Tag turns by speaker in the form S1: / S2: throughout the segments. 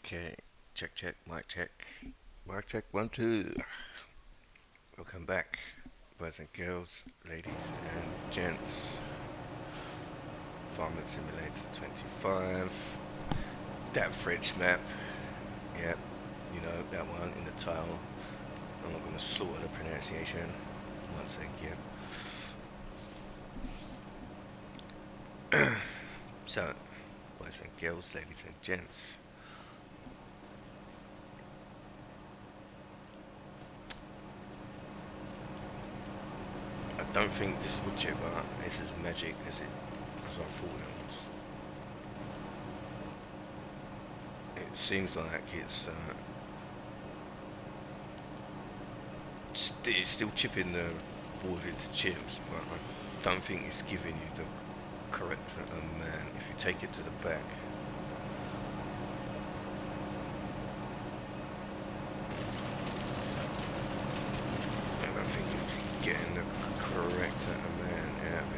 S1: Okay, check, mic check, 1, 2. Welcome back, boys and girls, ladies and gents. Farming Simulator 25. That French map, yep, you know that one in the title. I'm not gonna slaughter the pronunciation once again. So, boys and girls, ladies and gents. I don't think this wood chipper is as magic as I thought it was. It seems like it's still chipping the wood into chips, but I don't think it's giving you the correct amount. If you take it to the back, I don't think you're getting the correct amount out of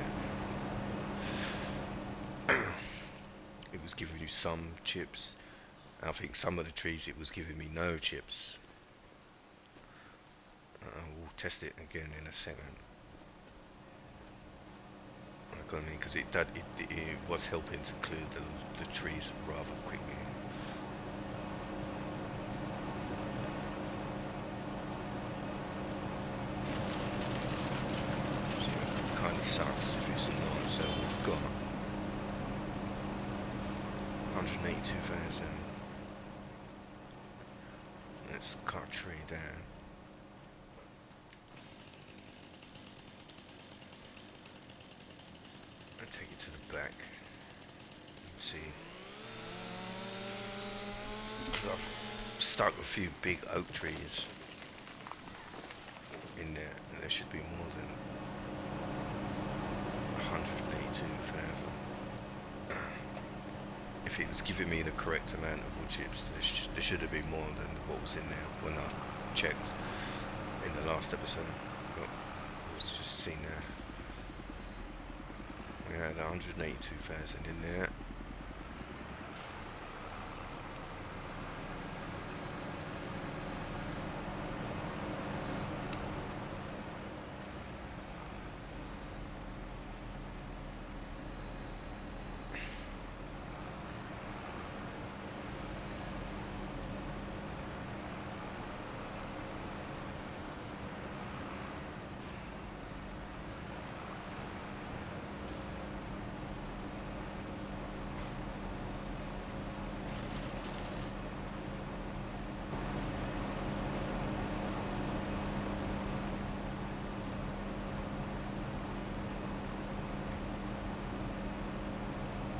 S1: it. It was giving you some chips. I think some of the trees it was giving me no chips. We'll test it again in a second. I mean, because it was helping to clear the trees rather quickly. So it kind of sucks if it's not. So we've got 182,000. Let's cut a tree down. And take it to the back. Let's see. I've stuck a few big oak trees in there, and there should be more than 182,000. If it's giving me the correct amount of wood chips, there should have been more than what was in there when I checked in the last episode. But it was just seen there. We had 182,000 in there.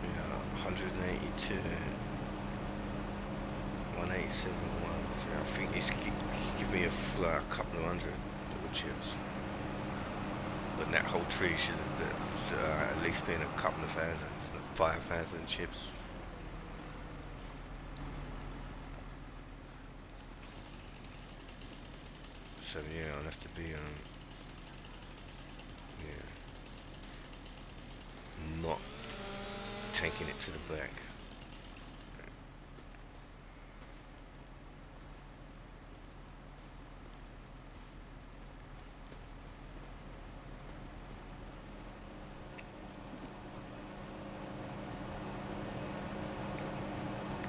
S1: Yeah, 182, 187, I think it's give me a couple of hundred wood chips. But that whole tree should have at least been a couple of thousand, like 5,000 chips. So yeah, I'll have to be yeah, not taking it to the back.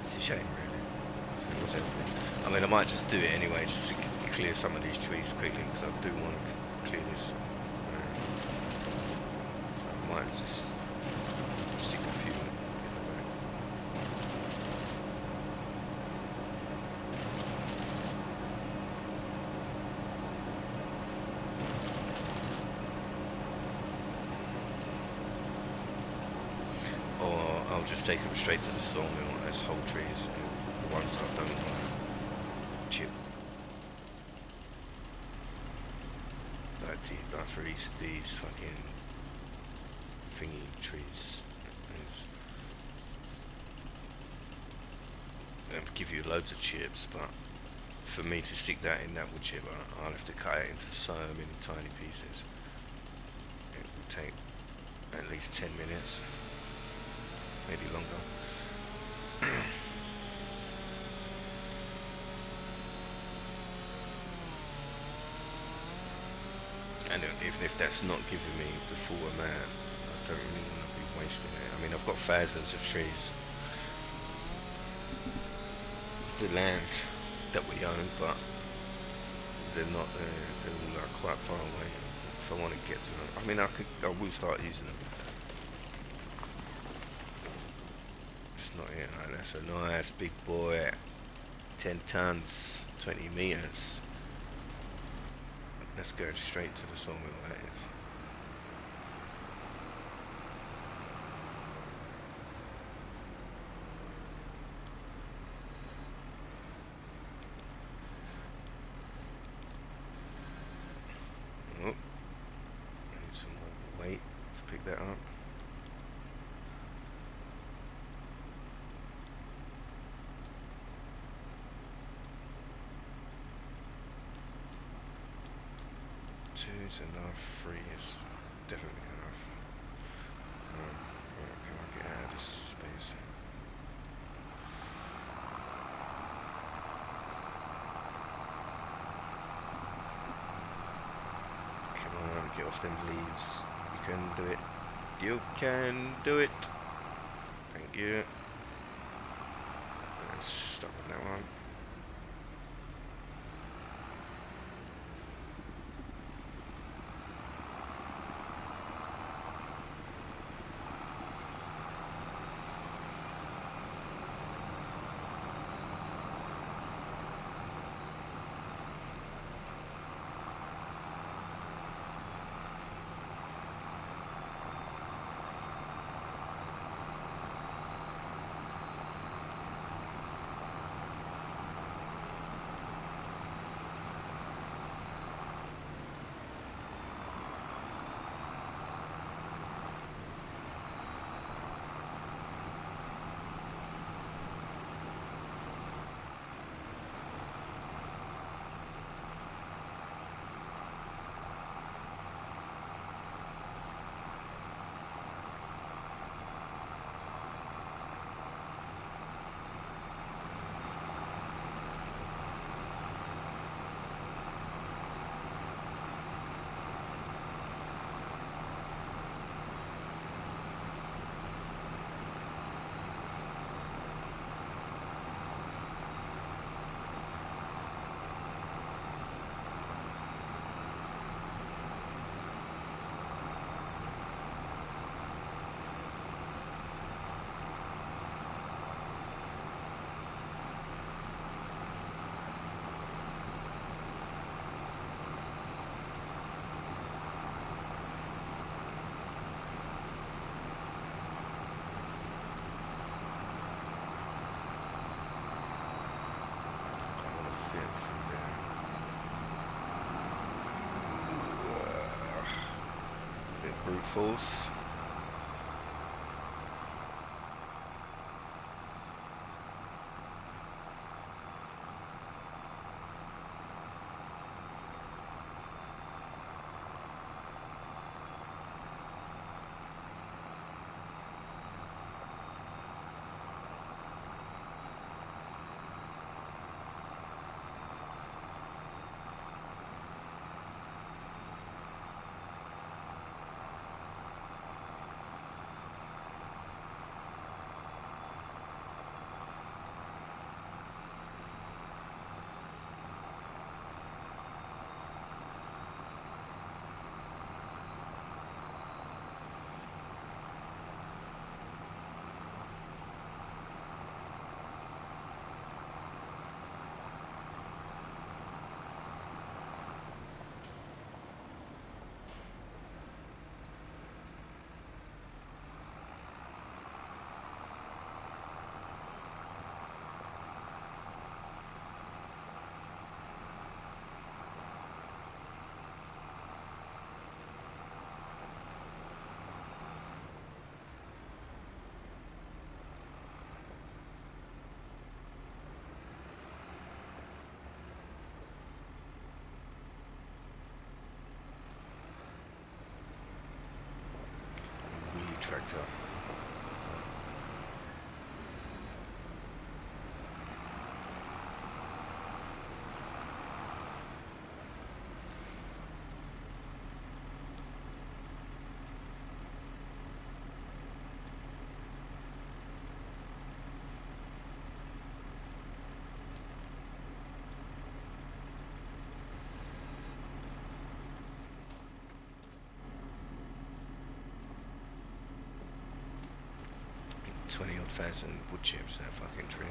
S1: It's a shame, really. What's happening? I mean, I might just do it anyway, just to clear some of these trees quickly, because I do want to clear this. So I might just stick a few in the back. Or I'll just take them straight to the sawmill as whole trees, the ones that I don't want to chip. Like for these fucking thingy trees. It'll give you loads of chips, but for me to stick that in that wood chip, I'll have to cut it into so many tiny pieces. It will take at least 10 minutes, maybe longer. And even if that's not giving me the full amount, I don't really want to be wasting it. I mean, I've got thousands of trees, the land that we own, but they're not. They're all like quite far away. If I want to get to them, I mean, I will start using them. It's not here. Like, that's a nice big boy, 10 tons, 20 meters. That's going straight to the sawmill. That is. Oh, I need some more weight to pick that up. Two is enough. Three is definitely enough. Right, can I get out of this space? Come on, get off them leaves. You can do it. You can do it. Thank you. Stuck with that one. Brute force. Weed tractor. 20 odd thousand wood chips in that fucking tree.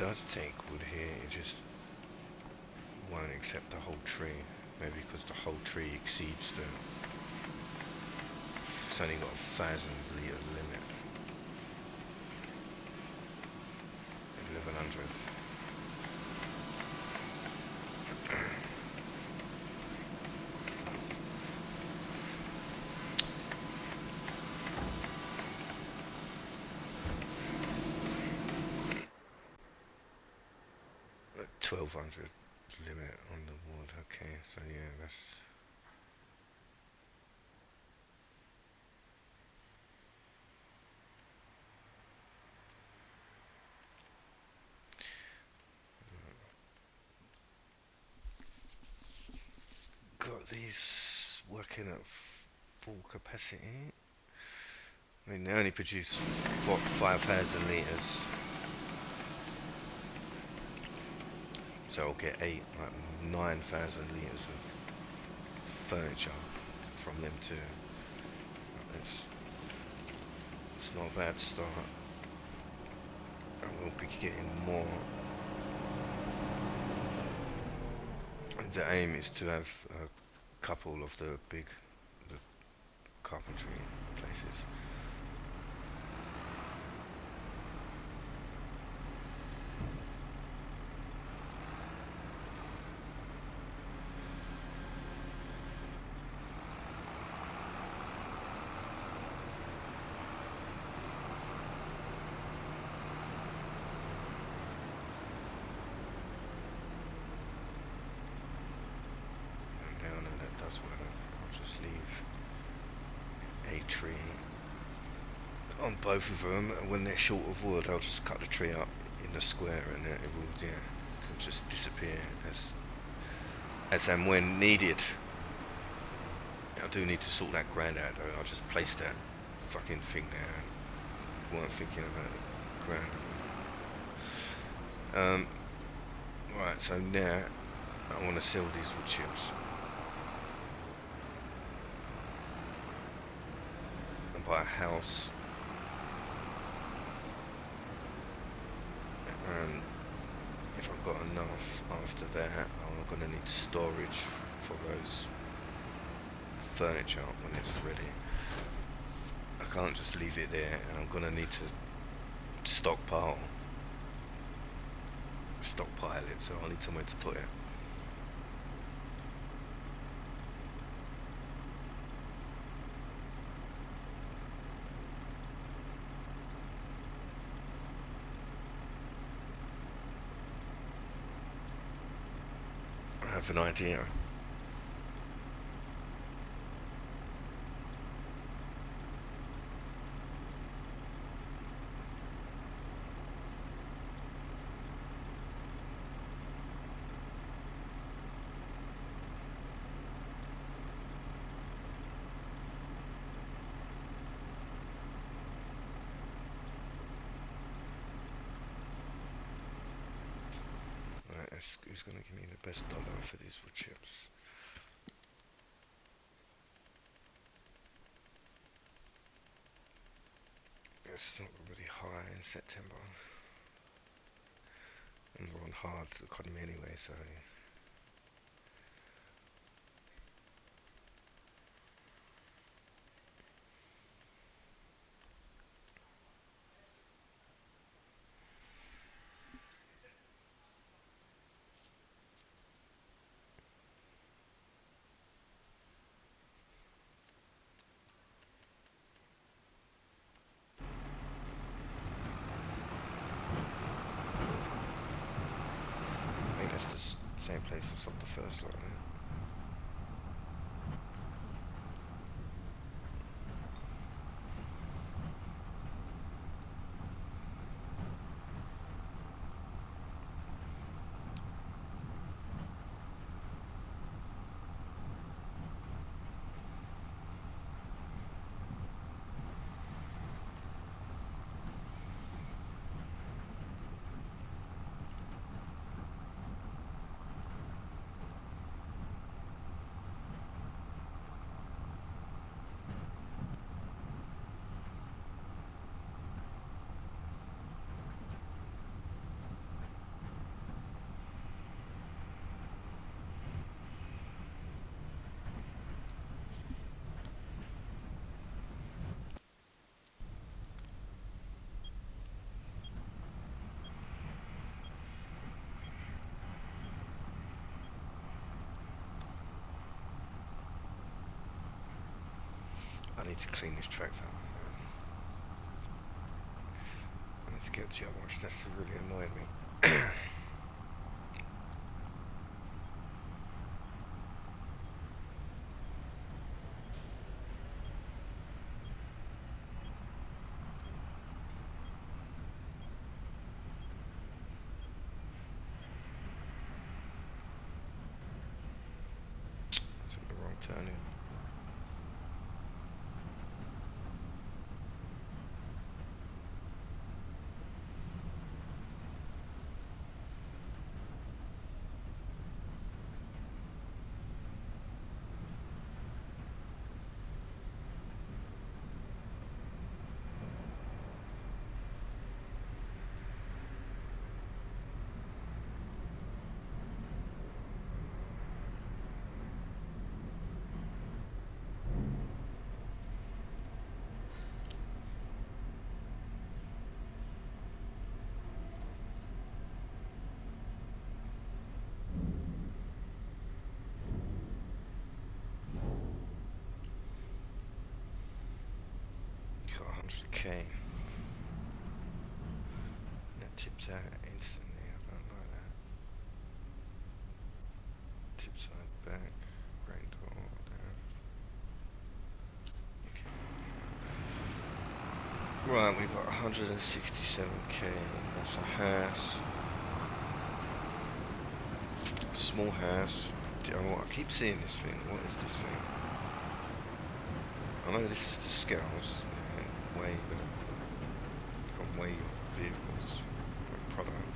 S1: does take wood here, it just won't accept the whole tree. Maybe because the whole tree exceeds the... It's only got a 1,000 litre limit. 1100. At 1,200 limit on the wood. Okay, so yeah, that's... Got these working at full capacity. I mean, they only produce, what, 5,000 litres. So I'll get 9,000 litres of furniture from them too. It's not a bad start. I will be getting more. The aim is to have a couple of the carpentry places. I'll just leave a tree on both of them. When they're short of wood, I'll just cut the tree up in the square, and it will, yeah, it'll just disappear as and when needed. I do need to sort that ground out though. I'll just place that fucking thing there. Weren't thinking about the ground. Right, so now I want to sell these wood chips. Buy a house, and if I've got enough after that, I'm going to need storage for those furniture when it's ready. I can't just leave it there, and I'm going to need to stockpile it, so I need somewhere to put it. I have an idea. Who's going to give me the best dollar for these wood chips? It's not really high in September, and we're on hard economy anyway, so I think that's the same place as of the first lot. I need to clean this tractor. I need to get to the other one. That's really annoying me. Took the wrong turn in. Got 100k. That tips out instantly. I don't like that. Tips side back. Rain door down. Okay. Right, we've got 167k. That's a house. Small house. Do you know what? I keep seeing this thing. What is this thing? I know this is the scales. Weigh the. You can weigh your vehicles, your product.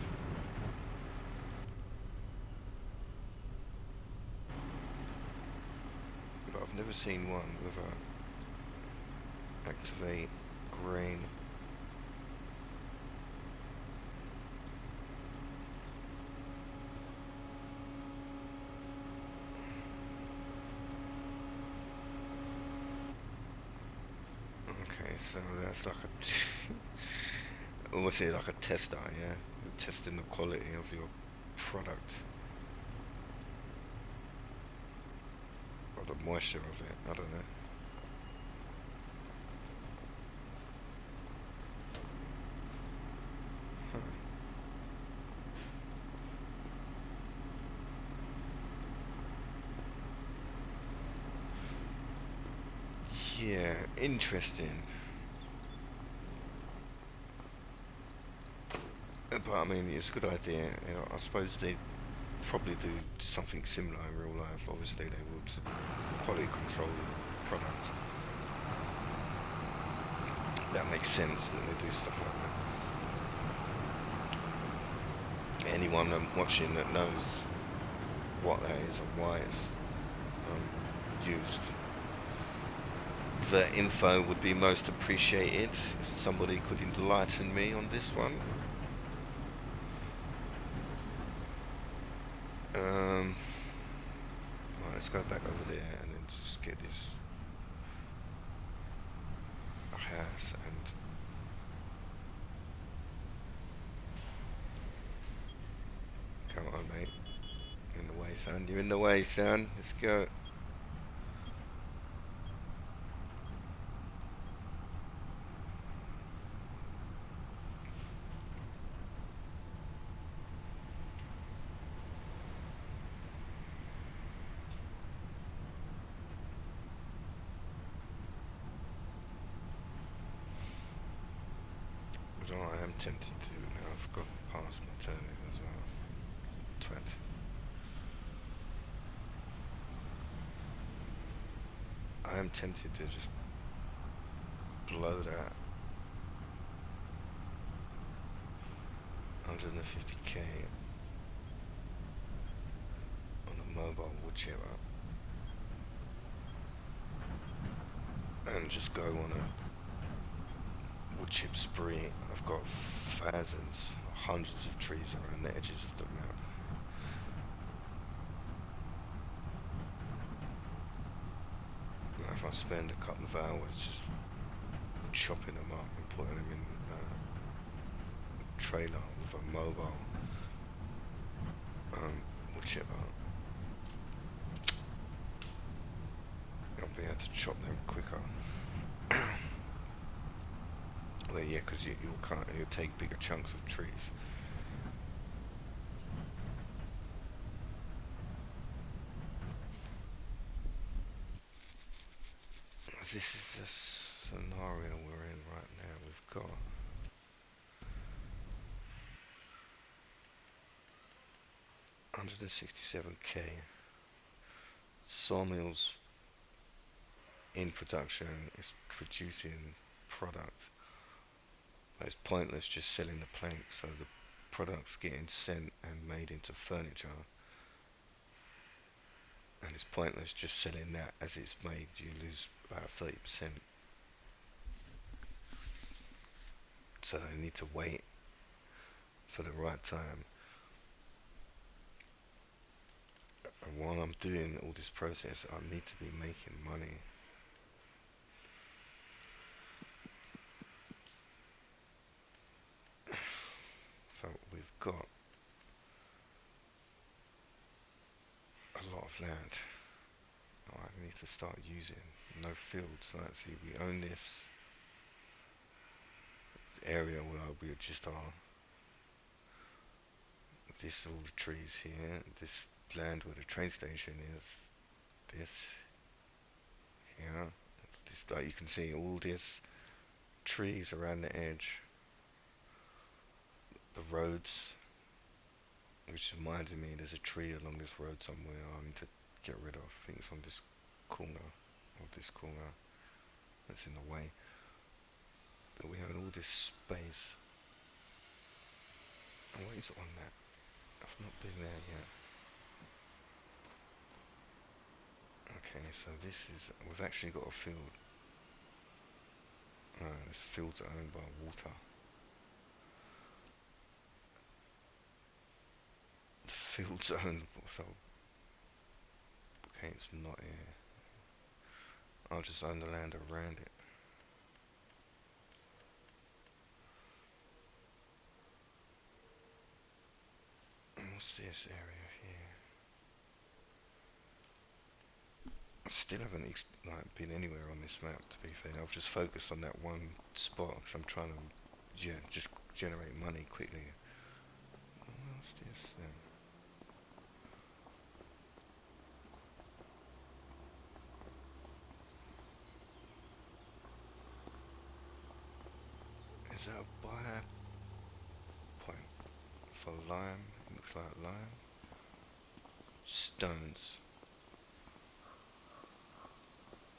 S1: But I've never seen one with a activate grain. Okay, so that's like a almost like a tester, yeah? You're testing the quality of your product or the moisture of it. I don't know. Huh. Yeah, interesting. But I mean, it's a good idea. You know, I suppose they probably do something similar in real life. Obviously, they would quality control the product. That makes sense that they do stuff like that. Anyone watching that knows what that is and why it's used, the info would be most appreciated. If somebody could enlighten me on this one. Right, let's go back over there and then just get this house and come on, mate. In the way, son. You're in the way, son. Let's go. But I am tempted to now. I've got past my turn as well. 20. I am tempted to just blow that 150k on a mobile wood chipper and just go on a wood chip spree. I've got thousands, hundreds of trees around the edges of the map. If I spend a couple of hours just chopping them up and putting them in a trailer with a mobile wood chipper, I'll be able to chop them quicker. yeah, because you'll take bigger chunks of trees. This is the scenario we're in right now. We've got 167k sawmills in production. It's producing product, but it's pointless just selling the planks. So the product's getting sent and made into furniture, and it's pointless just selling that as it's made. You lose about 30%. So I need to wait for the right time. And while I'm doing all this process, I need to be making money. So we've got a lot of land. I need to start using no fields. Let's see, we own this area where we just are. This all the trees here. This land where the train station is. This here. This, like you can see, all this trees around the edge. The roads, which reminded me, there's a tree along this road somewhere I need to get rid of. I think it's on this corner, or this corner that's in the way. But we have all this space. What is on that? I've not been there yet. Okay, so this is, we've actually got a field. This field's owned by water. The field's owned, so, okay, it's not here. I'll just own the land around it. What's this area here? I still haven't been anywhere on this map, to be fair. I've just focused on that one spot because I'm trying to, yeah, just generate money quickly. What's this then? Is that a buy point for lime? It looks like lime. Stones.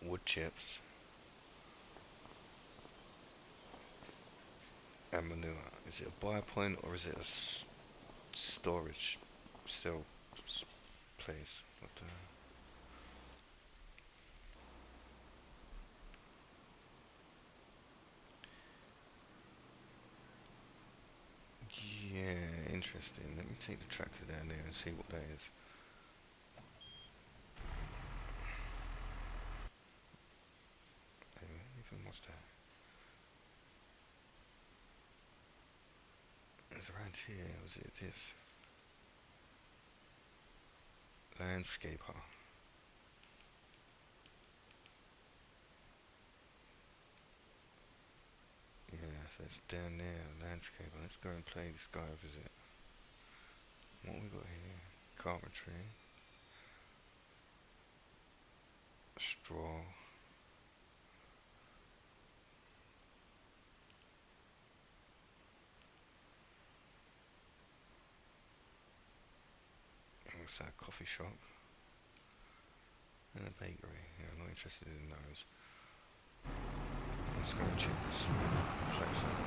S1: Wood chips. And manure. Is it a buy point or is it a storage still place? What the... Yeah, interesting. Let me take the tractor down there and see what that is. Even what's that? It's around here. Was it this? Landscaper. Yeah, so it's down there, landscaper. Let's go and play this guy a visit. What we got here? Carpentry. Straw. What's that? Coffee shop. And a bakery. Yeah, I'm not interested in those. Let's go and check this place out.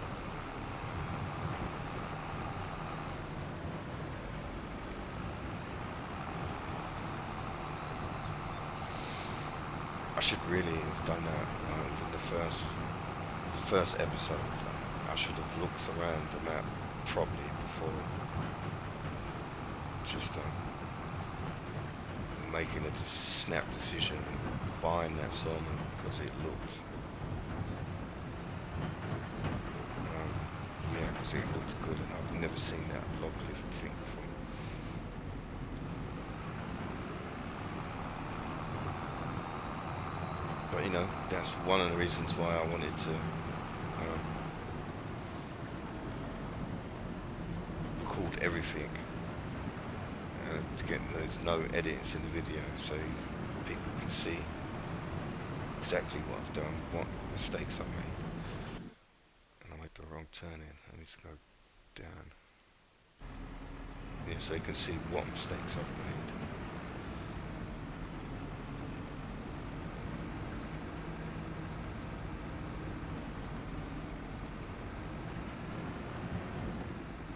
S1: I should really have done that in the first episode. I should have looked around the map properly before just making a snap decision and buying that sawmill because it looked yeah, because it looked good and I've never seen that log lift thing before. But you know, that's one of the reasons why I wanted to record everything. To get there's no edits in the video, so people can see exactly what I've done, what mistakes I made. And I made the wrong turn in. I need to go down. Yeah, so you can see what mistakes I've made.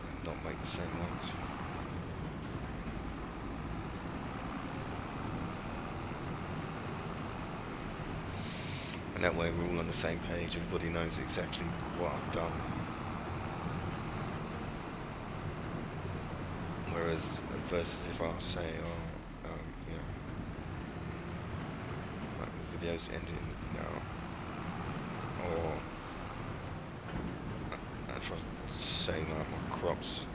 S1: And not make the same ones. And that way we're all on the same page, everybody knows exactly what I've done. Whereas, versus if I say, oh, you know, like the video's ending now, or if I say like my crops,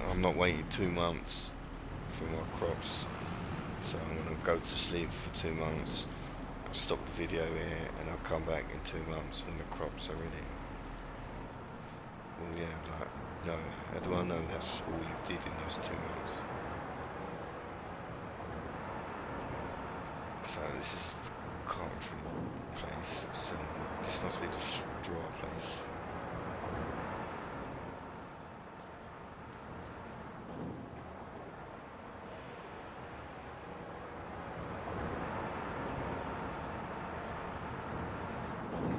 S1: I'm not waiting 2 months for my crops, so I'm going to go to sleep for 2 months. I'll stop the video here and I'll come back in 2 months when the crops are ready. Well, yeah, like, no, how do I know that's all you did in those 2 months? So this is the carpentry place, so this must be the drawer place.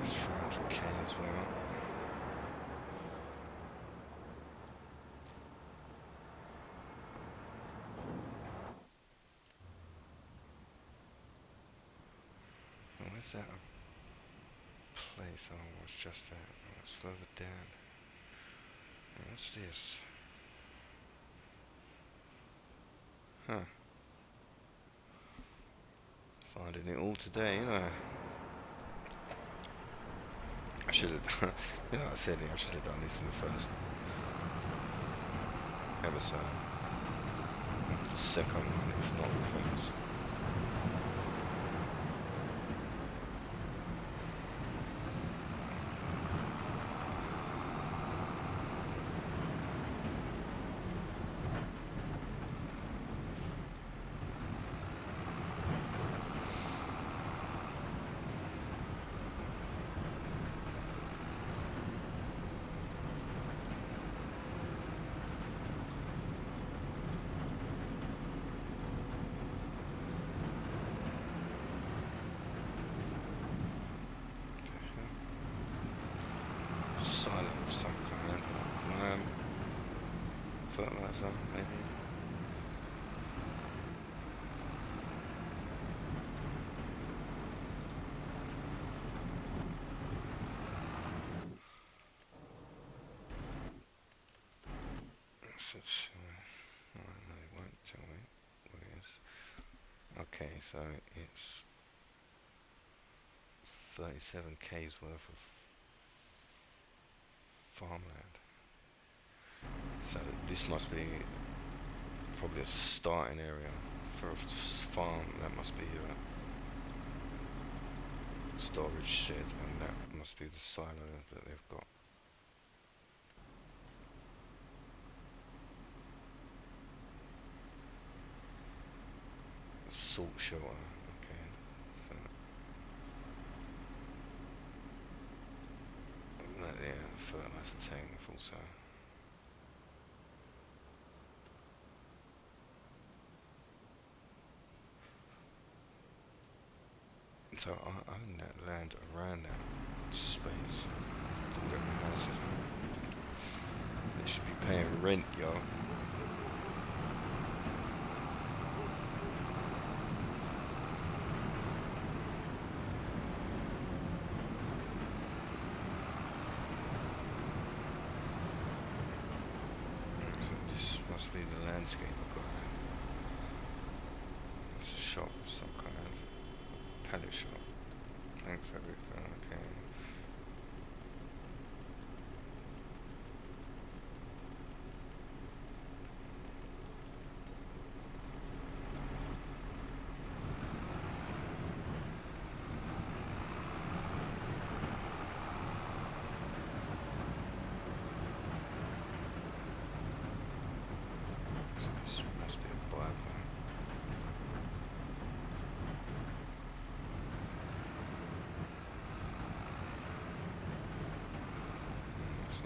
S1: That's 400k as well. Where's that place I was just at? Oh, it's further down. What's this? Huh. Finding it all today, you know. I should have done, you know, I said it, I should have done this in the first episode. The second one, if not the first. Silent of some kind. Fertilizer, maybe. Oh, no, it won't tell me what it is. Okay, so it's 37k's worth of farmland. So this must be probably a starting area for a farm. That must be a storage shed, and that must be the silo that they've got. Salt shelter, okay. So, yeah, fertilizer tank also. So I own that land around that space. All them houses. They should be paying rent, yo. So this must be the landscape I've got. It's a shop of some kind. Pallet shop. Plank fabric, okay.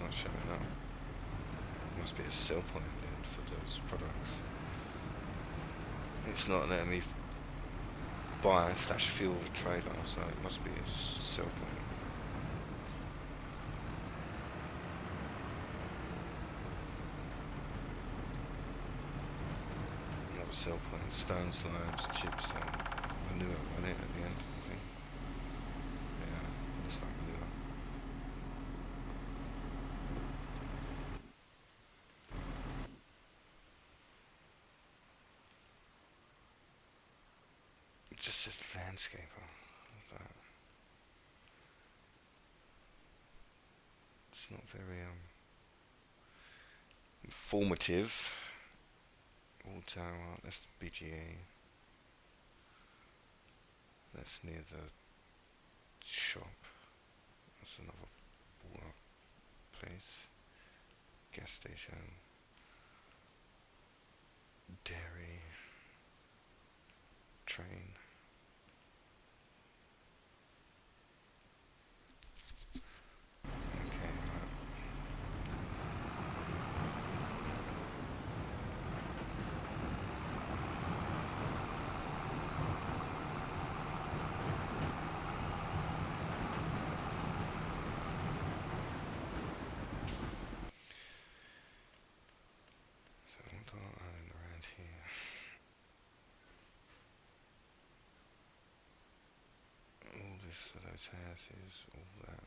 S1: not showing up. Must be a sell point then for those products. It's not letting me buy slash fuel the trailer, so it must be a sell point. Another sell point, stone slabs, chips, and manure on it at the end, I think. Yeah, looks like manure. It just says landscaper. What's that? It's not very informative. Wall tower, that's the BGA. That's near the shop. That's another water place. Gas station. Dairy. Train. Okay, right. So what do I own around here? All this, those houses, all that.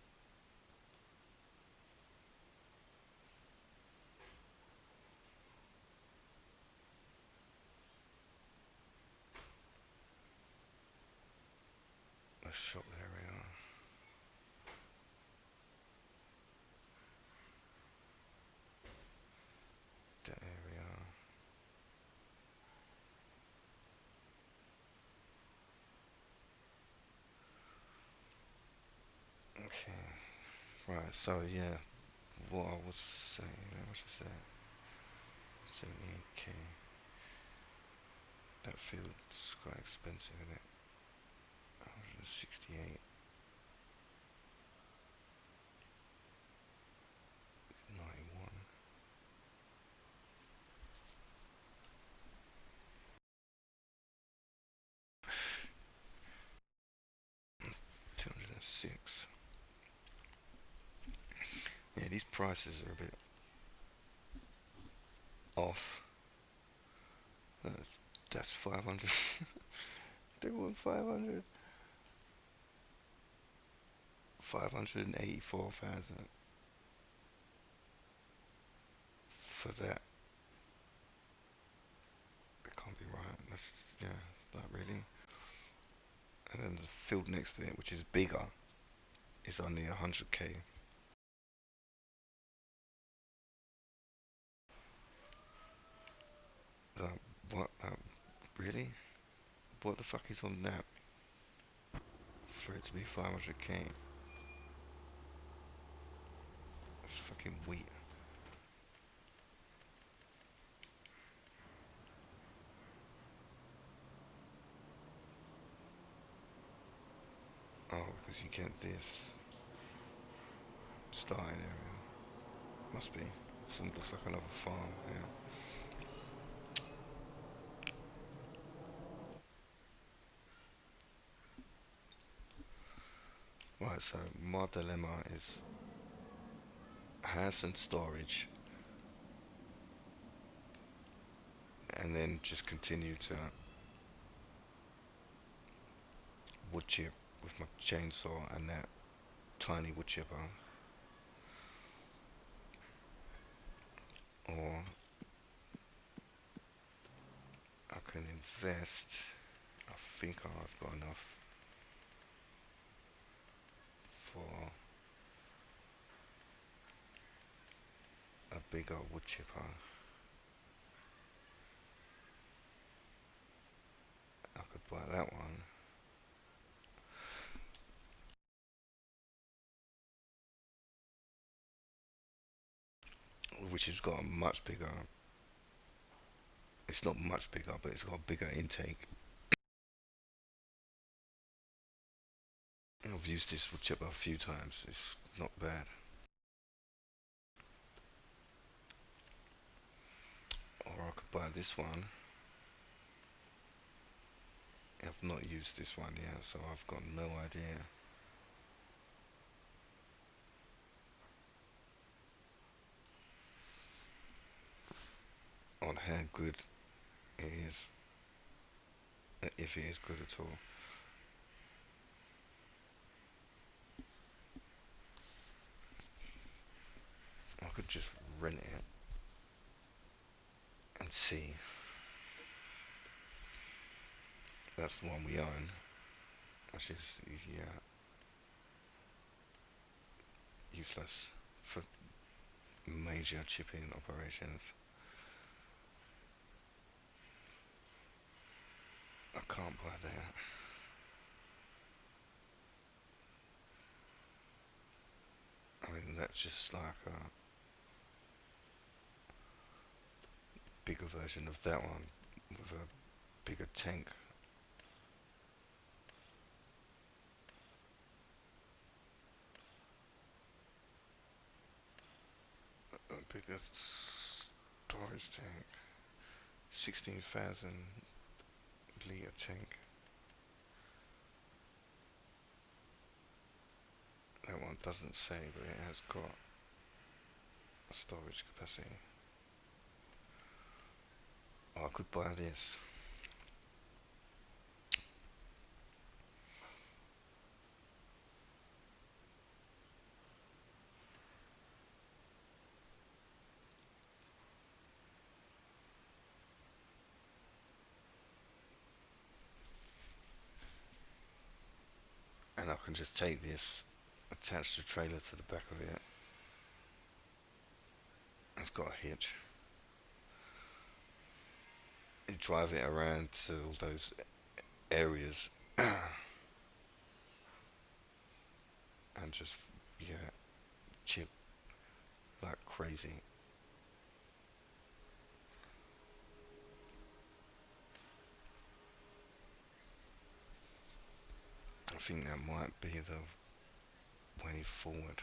S1: A shop area. That area. Okay. Right, so yeah, what I was saying, how much is that? 78k. That feels quite expensive, isn't it? 168, 91, 206. Yeah, these prices are a bit off. That's, that's 500. They want 500. 584,000 for that. It can't be right. That's, yeah, not really. And then the field next to it, which is bigger, is only 100k. Like, what? Really? What the fuck is on that for it to be 500k? It's fucking wheat. Oh, because you get this starting area. Must be. Some looks like another farm. Yeah. Right. So my dilemma is house and storage, and then just continue to wood chip with my chainsaw and that tiny wood chipper, or I can invest. I think I've got enough for a bigger wood chipper. I could buy that one, which has got a much bigger. It's not much bigger, but it's got a bigger intake. I've used this wood chipper a few times. It's not bad. I could buy this one. I've not used this one yet, so I've got no idea on how good it is, if it is good at all. I could just rent it and see. That's the one we own, which is, yeah, useless for major chipping operations. I can't buy that. I mean, that's just like a bigger version of that one with a bigger tank. A bigger storage tank. 16,000 litre tank. That one doesn't say, but it has got a storage capacity. Oh, I could buy this. And I can just take this, attach the trailer to the back of it. It's got a hitch. You drive it around to all those areas and just, yeah, chip like crazy. I think that might be the way forward.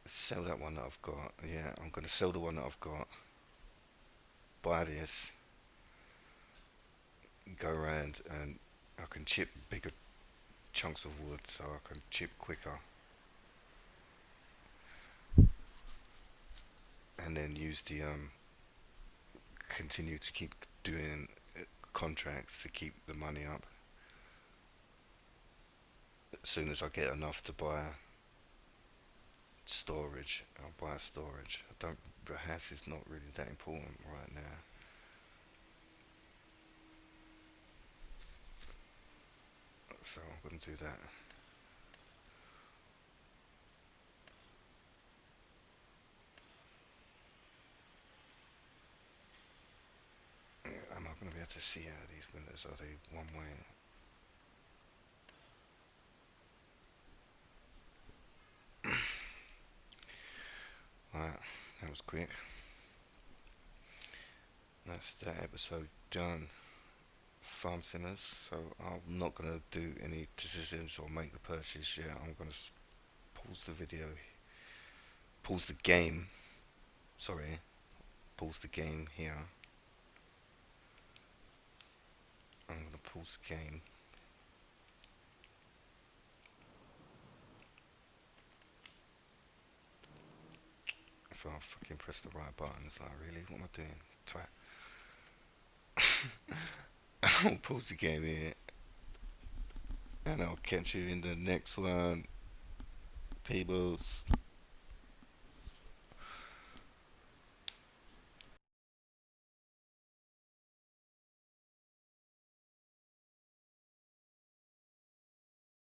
S1: Sell that one that I've got. Yeah, I'm gonna sell the one that I've got. Buy this. Go around and I can chip bigger chunks of wood, so I can chip quicker. And then use the continue to keep doing contracts to keep the money up. As soon as I get enough to buy storage, I'll buy storage. I don't. The house is not really that important right now. So I'm going to do that. Am I going to be able to see out of these windows? Are they one way? Right, that was quick. That's that episode done. Farm Sinners. So I'm not going to do any decisions or make the purchase yet. I'm going to pause the video. Pause the game. Sorry. Pause the game here. I'm going to pause the game. If I fucking press the right button, it's like, really? What am I doing? Twat. I'll pause the game here. And I'll catch you in the next one. Peoples.